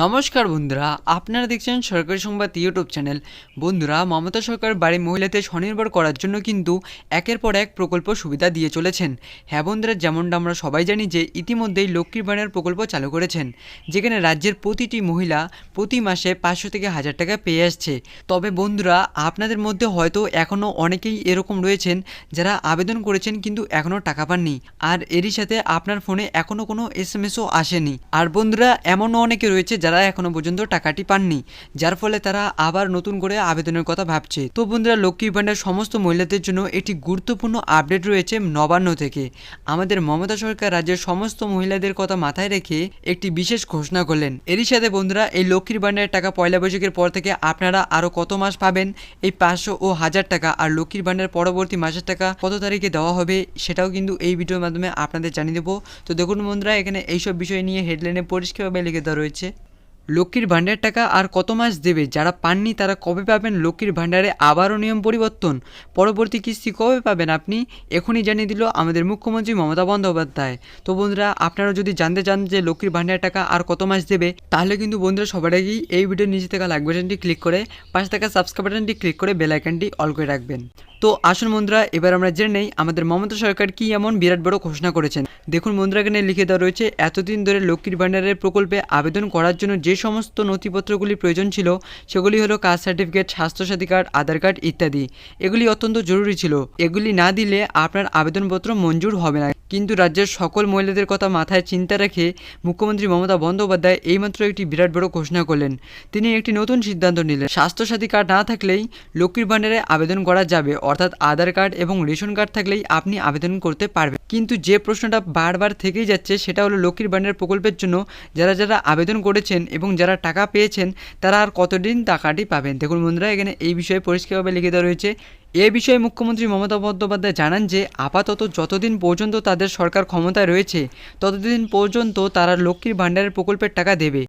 নমস্কার বন্ধুরা, আপনারা দেখছেন সরকারি সংবাদ ইউটিউব চ্যানেল। বন্ধুরা, মমতা সরকার বাড়ি মহিলাদের স্বনির্ভর করার জন্য কিন্তু একের পর এক প্রকল্প সুবিধা দিয়ে চলেছেন। হ্যাঁ বন্ধুরা, যেমনটা আমরা সবাই জানি যে ইতিমধ্যেই লক্ষ্মীর ভাণ্ডার প্রকল্প চালু করেছেন, যেখানে রাজ্যের প্রতিটি মহিলা প্রতি মাসে 500 থেকে 1000 টাকা পেয়ে আসছে। তবে বন্ধুরা, আপনাদের মধ্যে হয়তো এখনও অনেকেই এরকম রয়েছেন যারা আবেদন করেছেন কিন্তু এখনও টাকা পাননি, আর এরই সাথে আপনার ফোনে এখনও কোনো এসএমএসও আসেনি। আর বন্ধুরা, এমনও অনেকে রয়েছে যারা এখনো পর্যন্ত টাকাটি পাননি, যার ফলে তারা আবার নতুন করে আবেদনের কথা ভাবছে। তো বন্ধুরা, লক্ষ্মীর ভাণ্ডার সমস্ত মহিলাদের জন্য একটি গুরুত্বপূর্ণ আপডেট রয়েছে নবান্ন থেকে। আমাদের মমতা সরকার রাজ্যের সমস্ত মহিলাদের কথা মাথায় রেখে একটি বিশেষ ঘোষণা করলেন। এরই সাথে বন্ধুরা, এই লক্ষ্মীর ভাণ্ডারের টাকা পয়লা বৈশাখের পর থেকে আপনারা আরও কত মাস পাবেন এই 500 ও 1000 টাকা, আর লক্ষ্মীর ভাণ্ডার পরবর্তী মাসের টাকা কত তারিখে দেওয়া হবে সেটাও কিন্তু এই ভিডিওর মাধ্যমে আপনাদের জানিয়ে দেবো। তো দেখুন বন্ধুরা, এখানে এইসব বিষয় নিয়ে হেডলাইনে পরিষ্কারভাবে লিখে দেওয়া রয়েছে। লক্ষ্মীর ভাণ্ডার টাকা আর কত মাস দেবে, যারা পাননি তারা কবে পাবেন লক্ষ্মীর ভাণ্ডারে আবারও নিয়ম পরিবর্তন, পরবর্তী কিস্তি কবে পাবেন আপনি, এখনই জানিয়ে দিল আমাদের মুখ্যমন্ত্রী মমতা বন্দ্যোপাধ্যায়। তো বন্ধুরা, আপনারা যদি জানতে চান যে লক্ষ্মীর ভাণ্ডার টাকা আর কত মাস দেবে, তাহলে কিন্তু বন্ধুরা সবার আগেই এই ভিডিওর নিচে থাকা লাইক বাটনটি ক্লিক করে পাশে থাকা সাবস্ক্রাইব বাটনটি ক্লিক করে বেল আইকনটি অল করে রাখবেন। তো আসুন বন্ধুরা, এবার আমরা জেনে নেই আমাদের মমতা সরকার কি এমন বিরাট বড় ঘোষণা করেছেন। দেখুন বন্ধুরা, এখানে লিখে দেওয়া রয়েছে, এতদিন ধরে লক্ষ্মীর ভাণ্ডারের প্রকল্পে আবেদন করার জন্য যে সমস্ত নথিপত্রগুলি প্রয়োজন ছিল সেগুলি হলো কাস্ট সার্টিফিকেট, স্বাস্থ্যসাথী কার্ড, আধার কার্ড ইত্যাদি। এগুলি অত্যন্ত জরুরি ছিল। এগুলি না দিলে আপনার আবেদনপত্র মঞ্জুর হবে না। কিন্তু রাজ্যের সকল মহিলাদের কথা মাথায় চিন্তা রেখে মুখ্যমন্ত্রী মমতা বন্দ্যোপাধ্যায় এইমাত্র একটি বিরাট বড় ঘোষণা করলেন। তিনি একটি নতুন সিদ্ধান্ত নিলেন। স্বাস্থ্যসাথী কার্ড না থাকলেই লক্ষ্মীর ভাণ্ডারে আবেদন করা যাবে, অর্থাৎ আধার কার্ড এবং রেশন কার্ড থাকলেই আপনি আবেদন করতে পারবেন। কিন্তু যে প্রশ্নটা বারবার থেকেই যাচ্ছে সেটা হলো লক্ষ্মীর ভাণ্ডার প্রকল্পের জন্য যারা যারা আবেদন করেছেন এবং যারা টাকা পেয়েছেন তারা আর কতদিন টাকাটি পাবেন। দেখুন বন্ধুরা, এখানে এই বিষয়ে পরিষ্কারভাবে লিখে দেওয়া রয়েছে। এ বিষয়ে মুখ্যমন্ত্রী মমতা বন্দ্যোপাধ্যায় জানান যে আপাতত যতদিন পর্যন্ত তাদের সরকার ক্ষমতায় রয়েছে ততদিন পর্যন্ত তারা লক্ষ্মীর ভাণ্ডারের প্রকল্পের টাকা দেবে।